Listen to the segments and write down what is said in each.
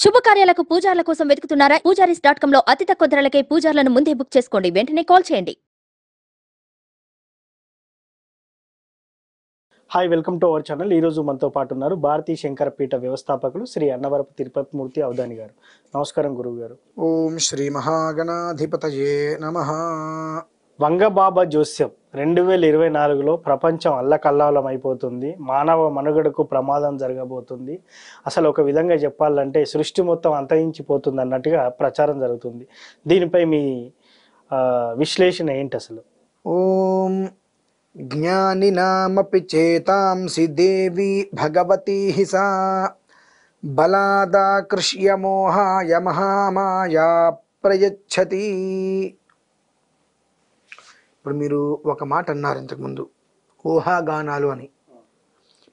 శుభకార్యాలకు పూజార్ల కోసం వెతుకుతున్నారా? పూజారీస్.com లో అతి తక్కువ ధరలకే పూజార్లను ముందే బుక్ చేసుకోండి. వెంటనే కాల్ చేయండి. Hi, welcome to our channel. ఈరోజు మనతో పాటు ఉన్నారు భారతీయ శంకర పీఠ వ్యవస్థాపకులు శ్రీ అన్నవరపు తిరుపతి మూర్తి అవధాని గారు. నమస్కారం గురువు గారు. ఓం శ్రీ మహాగణాధిపతయే నమః. వంగబాబా జోస్యం 2024లో ప్రపంచం అల్లకల్లాలం అయిపోతుంది. మానవ మనుగడకు ప్రమాదం జరగబోతుంది. అసలు ఒక విధంగా చెప్పాలంటే సృష్టి మొత్తం అంతరించిపోతుంది అన్నట్టుగా ప్రచారం జరుగుతుంది. దీనిపై మీ విశ్లేషణ ఏంటి అసలు? ఓం జ్ఞానినామపి చేతాంసి దేవి భగవతి సా బలాదాకృష్య మోహాయ మహామాయా ప్రయచ్చతి. ఇప్పుడు మీరు ఒక మాట అన్నారు ఇంతకుముందు, ఊహాగానాలు అని.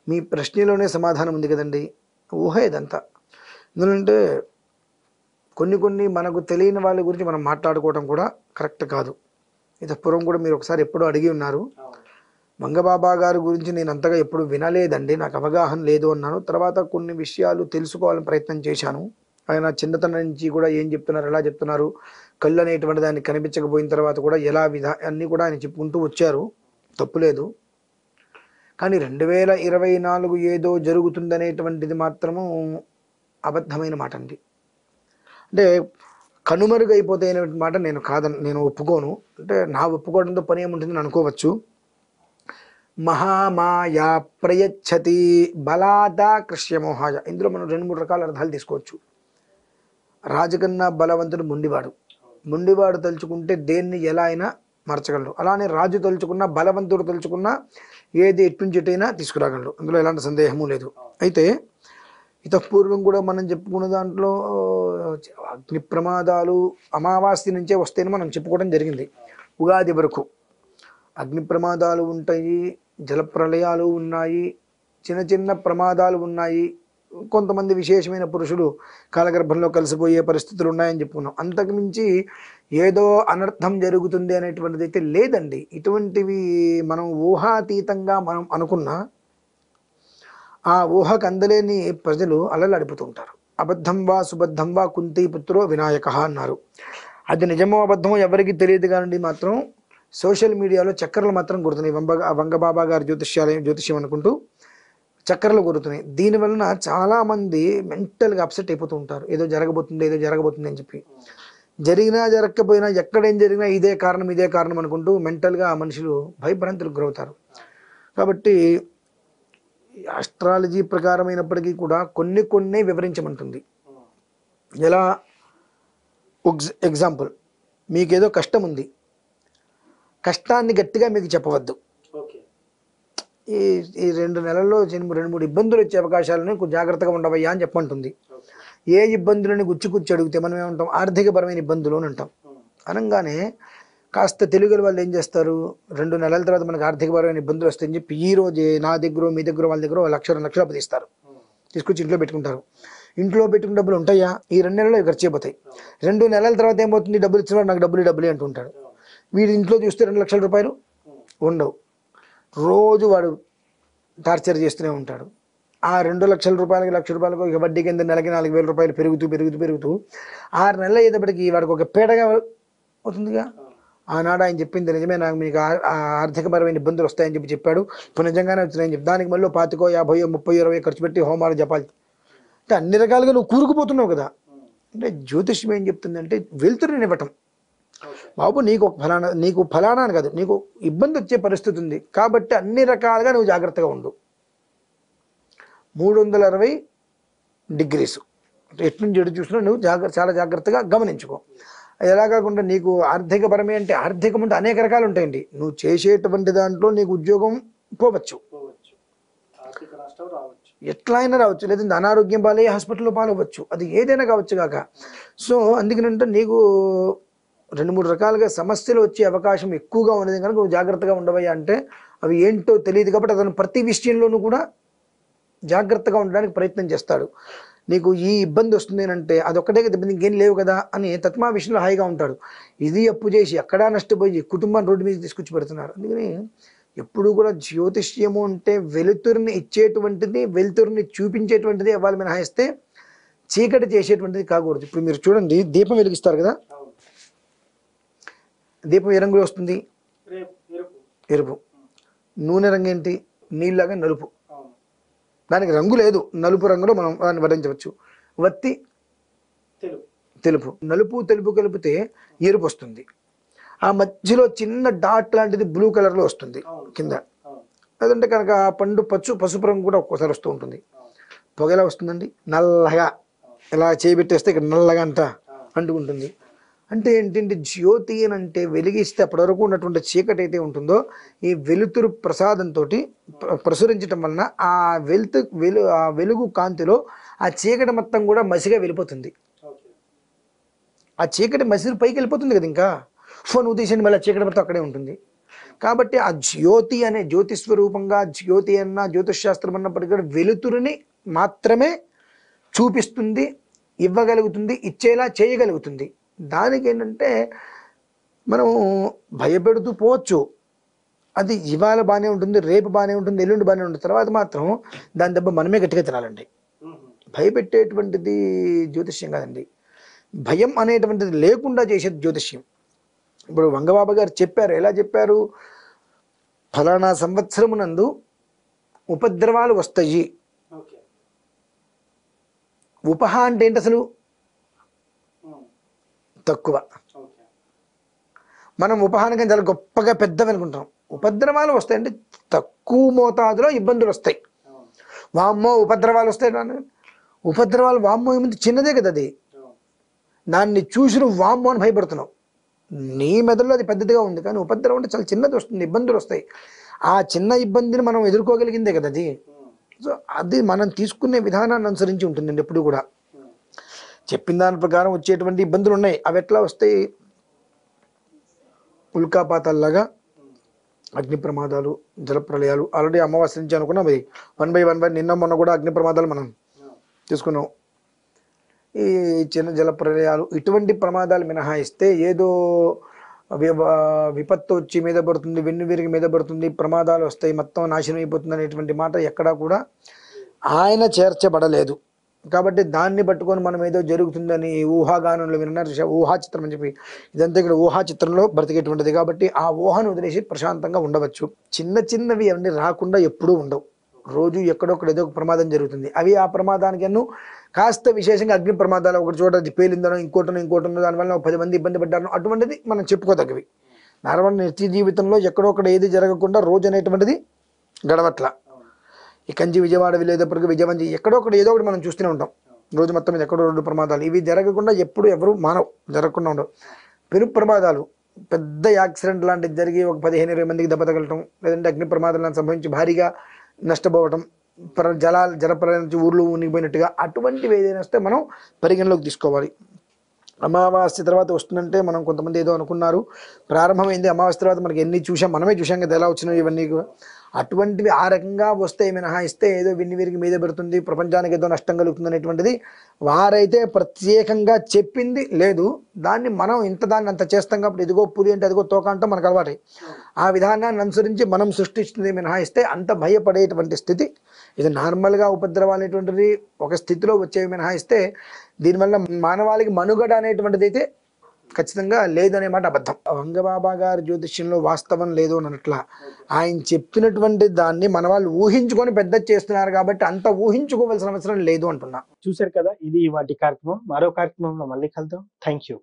మీ ప్రశ్నలోనే సమాధానం ఉంది కదండి. ఊహ ఇదంతా. ఎందుకంటే కొన్ని మనకు తెలియని వాళ్ళ గురించి మనం మాట్లాడుకోవడం కూడా కరెక్ట్ కాదు. ఇది పూర్వం కూడా మీరు ఒకసారి ఎప్పుడో అడిగి ఉన్నారు. వంగబాబా గారి గురించి నేను అంతగా ఎప్పుడు వినలేదండి, నాకు అవగాహన లేదు అన్నాను. తర్వాత కొన్ని విషయాలు తెలుసుకోవాలని ప్రయత్నం చేశాను. ఆయన చిన్నతనం నుంచి కూడా ఏం చెప్తున్నారు, ఎలా చెప్తున్నారు, కళ్ళు అనేటువంటి దాన్ని కనిపించకపోయిన తర్వాత కూడా ఎలా అన్నీ కూడా ఆయన చెప్పుకుంటూ వచ్చారు. తప్పులేదు. కానీ 2024 ఏదో జరుగుతుందనేటువంటిది మాత్రము అబద్ధమైన మాట అండి. అంటే కనుమరుగైపోతే అనేటువంటి మాట నేను ఒప్పుకోను. అంటే నా ఒప్పుకోవడంతో పని ఏముంటుందని అనుకోవచ్చు. మహామాయా ప్రయచ్చతి బలాదా కృష్యమోహాయ. ఇందులో మనం 2-3 రకాల అర్థాలు తీసుకోవచ్చు. రాజుకన్నా బలవంతుడు మొండివాడు తలుచుకుంటే దేన్ని ఎలా అయినా మార్చగలడు. అలానే రాజు తలుచుకున్నా, బలవంతుడు తలుచుకున్నా ఏది ఎట్నుంచి ఎటైనా తీసుకురాగలడు. అందులో ఎలాంటి సందేహము లేదు. అయితే ఇతపూర్వం కూడా మనం చెప్పుకున్న దాంట్లో అగ్ని ప్రమాదాలు అమావాస్య నుంచే వస్తాయని మనం చెప్పుకోవడం జరిగింది. ఉగాది వరకు అగ్ని ప్రమాదాలు ఉంటాయి, జలప్రలయాలు ఉన్నాయి, చిన్న ప్రమాదాలు ఉన్నాయి. కొంతమంది విశేషమైన పురుషులు కాలగర్భంలో కలిసిపోయే పరిస్థితులు ఉన్నాయని చెప్పుకున్నాం. అంతకుమించి ఏదో అనర్థం జరుగుతుంది అనేటువంటిది అయితే లేదండి. ఇటువంటివి మనం ఊహాతీతంగా మనం అనుకున్నా ఆ ఊహకు అందలేని ప్రజలు అలలాడిపోతూ ఉంటారు. అబద్ధం వా సుబద్ధం వా కుంతి పుత్రో వినాయక అన్నారు. అది నిజమో అబద్ధమో ఎవరికి తెలియదు. కానీ మాత్రం సోషల్ మీడియాలో చక్కర్లు మాత్రం గుర్తున్నాయి. వంగబాబా గారి జ్యోతిష్యం అనుకుంటూ చక్కర్లు గుర్తున్నాయి. దీనివలన చాలామంది మెంటల్గా అప్సెట్ అయిపోతూ ఉంటారు. ఏదో జరగబోతుంది అని చెప్పి. జరిగినా జరగకపోయినా ఎక్కడేం జరిగినా ఇదే కారణం అనుకుంటూ మెంటల్గా మనుషులు భయభ్రాంతులకు గురవుతారు. కాబట్టి ఆస్ట్రాలజీ ప్రకారమైనప్పటికీ కూడా కొన్ని వివరించమంటుంది. ఎలా ఎగ్జాంపుల్, మీకేదో కష్టం ఉంది, కష్టాన్ని గట్టిగా మీకు చెప్పవద్దు. ఈ 2 నెలల్లో 2-3 ఇబ్బందులు వచ్చే అవకాశాలను కొంచెం జాగ్రత్తగా ఉండవయ్యా అని చెప్పంటుంది. ఏ ఇబ్బందులని గుచ్చి అడిగితే మనం ఏమంటాం, ఆర్థికపరమైన ఇబ్బందులు అని అంటాం. అనగానే కాస్త తెలుగుల వాళ్ళు ఏం చేస్తారు, 2 నెలల తర్వాత మనకు ఆర్థికపరమైన ఇబ్బందులు వస్తాయని చెప్పి ఈ రోజే నా దగ్గర, మీ దగ్గర, వాళ్ళ దగ్గర 1,00,000-2 లక్షలు అప్పు తీస్తారు. తీసుకొచ్చి ఇంట్లో పెట్టుకుంటారు. ఇంట్లో పెట్టుకున్న డబ్బులు ఉంటాయా? ఈ 2 నెలల్లో ఖర్చు అయిపోతాయి. 2 నెలల తర్వాత ఏమవుతుంది, డబ్బులు ఇచ్చినవాడు నాకు డబ్బులు అంటుంటాడు. వీడి ఇంట్లో చూస్తే 2 లక్షల రూపాయలు ఉండవు. రోజు వాడు టార్చర్ చేస్తూనే ఉంటాడు. ఆ 2 లక్షల రూపాయలకి, 1,00,000 రూపాయలకు వడ్డీ కింద నెలకి 4,000 రూపాయలు పెరుగుతూ 6 నెలలు అయ్యేటప్పటికి వాడికి ఒక పీడగా అవుతుందిగా. ఆనాడు ఆయన చెప్పింది నిజమే, నాకు మీకు ఆర్థికపరమైన ఇబ్బందులు వస్తాయని చెప్పాడు. ఇప్పుడు నిజంగానే వచ్చినాయని చెప్పి దానికి మళ్ళీ 25, 50, 30, 20 ఖర్చు పెట్టి హోమాలు జపాలి. అంటే అన్ని రకాలుగా నువ్వు కూరుకుపోతున్నావు కదా. అంటే జ్యోతిష్యం ఏం చెప్తుందంటే వెలుతురుని ఇవ్వటం. బాబు నీకు ఫలానా అని కాదు, నీకు ఇబ్బంది వచ్చే పరిస్థితి ఉంది కాబట్టి అన్ని రకాలుగా నువ్వు జాగ్రత్తగా ఉండు. 360 డిగ్రీస్ ఎట్నుంచి ఎటు చూసినా నువ్వు చాలా జాగ్రత్తగా గమనించుకో. ఎలా కాకుండా నీకు ఆర్థికపరమే అంటే ఆర్థికం అంటే అనేక రకాలు ఉంటాయండి. నువ్వు చేసేటువంటి దాంట్లో నీకు ఉద్యోగం పోవచ్చు, ఎట్లా అయినా రావచ్చు, లేదంటే అనారోగ్యం పాలయ్యి హాస్పిటల్లో పాలవచ్చు, అది ఏదైనా కావచ్చు కాక. సో అందుకనంటే నీకు 2-3 రకాలుగా సమస్యలు వచ్చే అవకాశం ఎక్కువగా ఉన్నది కనుక నువ్వు జాగ్రత్తగా ఉండవయ్యా అంటే అవి ఏంటో తెలియదు. కాబట్టి అతను ప్రతి విషయంలోనూ కూడా జాగ్రత్తగా ఉండడానికి ప్రయత్నం చేస్తాడు. నీకు ఈ ఇబ్బంది వస్తుంది అంటే అదొక్కటే కదా, ఇంకేం లేవు కదా అని తత్మా విషయంలో హాయిగా ఉంటాడు. ఇది అప్పు చేసి ఎక్కడా నష్టపోయి కుటుంబాన్ని రోడ్డు మీద తీసుకొచ్చి పెడుతున్నారు. అందుకని ఎప్పుడు కూడా జ్యోతిష్యము అంటే వెలుతురుని ఇచ్చేటువంటిది, వెలుతురుని చూపించేటువంటిది అవ్వాలి మినహాయిస్తే చీకటి చేసేటువంటిది కాకూడదు. ఇప్పుడు మీరు చూడండి, దీపం వెలిగిస్తారు కదా, దీపం ఏ రంగులో వస్తుంది? ఎరుపు. నూనె రంగు ఏంటి? నీళ్ళగా నలుపు. దానికి రంగు లేదు, నలుపు రంగులో మనం దాన్ని వర్ణించవచ్చు. వత్తి తెలుపు. నలుపు తెలుపు కలిపితే ఎరుపు వస్తుంది. ఆ మధ్యలో చిన్న డాట్ లాంటిది బ్లూ కలర్లో వస్తుంది కింద. అదంటే కనుక ఆ పండు పసుపు రంగు కూడా ఒక్కోసారి వస్తూ ఉంటుంది. పొగ ఎలా వస్తుందండి? నల్లగా. ఇలా చేయబెట్టేస్తే ఇక్కడ నల్లగా అంతా అంటుకుంటుంది. అంటే ఏంటంటే జ్యోతి అని అంటే వెలిగిస్తే అప్పటి వరకు ఉన్నటువంటి చీకటి అయితే ఉంటుందో ఈ వెలుతురు ప్రసాదంతో ప్రసురించటం వలన ఆ వెలుగు కాంతిలో ఆ చీకటి మొత్తం కూడా మసిగా వెళ్ళిపోతుంది. ఆ చీకటి మసి పైకి వెళ్ళిపోతుంది కదా, ఇంకా ఫోన్ ఉద్దేశించి మళ్ళీ చీకటి మొత్తం అక్కడే ఉంటుంది. కాబట్టి ఆ జ్యోతి అనే జ్యోతి స్వరూపంగా జ్యోతి అన్న జ్యోతిషాస్త్రం అన్నప్పటికీ కూడా వెలుతురుని మాత్రమే చూపిస్తుంది, ఇవ్వగలుగుతుంది, ఇచ్చేలా చేయగలుగుతుంది. దానికి ఏంటంటే మనం భయపెడుతూ పోవచ్చు. అది ఇవాళ బాగానే ఉంటుంది, రేపు బాగానే ఉంటుంది, ఎల్లుండి బాగానే ఉంటుంది, తర్వాత మాత్రం దాని దెబ్బ మనమే గట్టిగా తినాలండి. భయపెట్టేటువంటిది జ్యోతిష్యం కాదండి. భయం అనేటువంటిది లేకుండా చేసేది జ్యోతిష్యం. ఇప్పుడు వంగబాబా గారు చెప్పారు. ఎలా చెప్పారు? ఫలానా సంవత్సరమునందు ఉపద్రవాలు వస్తాయి. ఉపహ అంటే ఏంటి అసలు? తక్కువ. మనం ఉపహానికి చాలా గొప్పగా పెద్దవి అనుకుంటాం. ఉపద్రవాలు వస్తాయంటే తక్కువ మోతాదులో ఇబ్బందులు వస్తాయి. వామ్మో ఉపద్రవాలు వస్తాయి. ఉపద్రవాలు వామ్మో ఏముంది, చిన్నదే కదా అది. దాన్ని చూసి నువ్వు వామ్మో అని భయపడుతున్నావు. నీ మెదడులో అది పెద్దదిగా ఉంది, కానీ ఉపద్రవం అంటే చాలా చిన్నది వస్తుంది, ఇబ్బందులు వస్తాయి. ఆ చిన్న ఇబ్బందిని మనం ఎదుర్కోగలిగిందే కదా అది. సో అది మనం తీసుకునే విధానాన్ని అనుసరించి ఉంటుందండి ఎప్పుడు కూడా. చెప్పిన దాని ప్రకారం వచ్చేటువంటి ఇబ్బందులు ఉన్నాయి. అవి ఎట్లా వస్తాయి? ఉల్కాపాతాల్లాగా అగ్ని ప్రమాదాలు, జల ప్రళయాలు. ఆల్రెడీ అమావాస్య నుంచి అనుకున్నాం. అది 1 by 1 నిన్న మొన్న కూడా అగ్ని ప్రమాదాలు మనం తీసుకున్నాం. ఈ చిన్న జల ప్రళయాలు ఇటువంటి ప్రమాదాలు మినహాయిస్తే ఏదో విపత్తు వచ్చి మీద పడుతుంది, వెన్నువిరిగి మీద పడుతుంది, ప్రమాదాలు వస్తాయి, మొత్తం నాశనం అయిపోతుంది అనేటువంటి మాట ఎక్కడా కూడా ఆయన చేర్చబడలేదు. కాబట్టి దాన్ని పట్టుకొని మనం ఏదో జరుగుతుందని ఊహాగానంలో విన్నారు, ఊహా చిత్రం అని చెప్పి. ఇదంతా ఇక్కడ ఊహా చిత్రంలో బ్రతికేటువంటిది. కాబట్టి ఆ ఊహను వదిలేసి ప్రశాంతంగా ఉండవచ్చు. చిన్న చిన్నవి అవన్నీ రాకుండా ఎప్పుడూ ఉండవు. రోజు ఎక్కడొక్కడ ఏదో ఒక ప్రమాదం జరుగుతుంది. అవి ఆ ప్రమాదానికి కాస్త విశేషంగా అగ్ని ప్రమాదాలు ఒకటి చోట పేలిందనో ఇంకోటనో దానివల్ల 10 మంది ఇబ్బంది పడ్డారనో అటువంటిది మనం చెప్పుకోదగ్గవి. నార్మల్ నిత్య జీవితంలో ఎక్కడొక్కడ ఏది జరగకుండా రోజు అనేటువంటిది గడవట్ల. ఈ కంచి విజయవాడ వెళ్ళేటప్పటికి విజయవంతి ఎక్కడొక్కడ ఏదో ఒకటి మనం చూస్తూనే ఉంటాం. రోజు మొత్తం మీద ఎక్కడో 2 ప్రమాదాలు. ఇవి జరగకుండా ఎప్పుడు ఎవరు జరగకుండా ఉండవు. పెను ప్రమాదాలు, పెద్ద యాక్సిడెంట్ లాంటిది జరిగి ఒక 15-20 మందికి దెబ్బ తగలటం, లేదంటే అగ్ని ప్రమాదాలను సంభవించి భారీగా నష్టపోవటం, జలప్రలయం నుంచి ఊర్లు మునిగిపోయినట్టుగా అటువంటివి ఏదైనా వస్తే మనం పరిగణలోకి తీసుకోవాలి. అమావాస్య తర్వాత వస్తుందంటే మనం కొంతమంది ఏదో అనుకున్నారు, ప్రారంభమైంది అమావాస్య తర్వాత మనకి ఎన్ని చూసాం, మనమే చూసాం కదా ఎలా వచ్చినాయి ఇవన్నీ. అటువంటివి ఆ రకంగా వస్తే మినహాయిస్తే ఏదో విరిగి మీద పెడుతుంది, ప్రపంచానికి ఏదో నష్టం కలుగుతుంది అనేటువంటిది వారైతే ప్రత్యేకంగా చెప్పింది లేదు. దాన్ని మనం దాన్ని అంత చేస్తాం కాబట్టి ఇదిగో పులి అంటే అదిగో తోక అంటాం మనకు అలవాటు. ఆ విధానాన్ని అనుసరించి మనం సృష్టిస్తుంది మినహాయిస్తే అంత భయపడేటువంటి స్థితి ఇది నార్మల్గా ఉపద్రవాలు అనేటువంటిది ఒక స్థితిలో వచ్చేవి మినహాయిస్తే దీనివల్ల మానవాళికి మనుగడ అనేటువంటిది అయితే ఖచ్చితంగా లేదనే మాట అబద్ధం. వంగబాబా గారి జ్యోతిష్యంలో వాస్తవం లేదు అన్నట్ల ఆయన చెప్పినటువంటి దాన్ని మన వాళ్ళు ఊహించుకొని పెద్ద చేస్తున్నారు కాబట్టి అంత ఊహించుకోవాల్సిన అవసరం లేదు అంటున్నా. చూశారు కదా, ఇది వాటి కార్యక్రమం. మరో కార్యక్రమంలో మళ్ళీ కలుద్దాం. Thank you.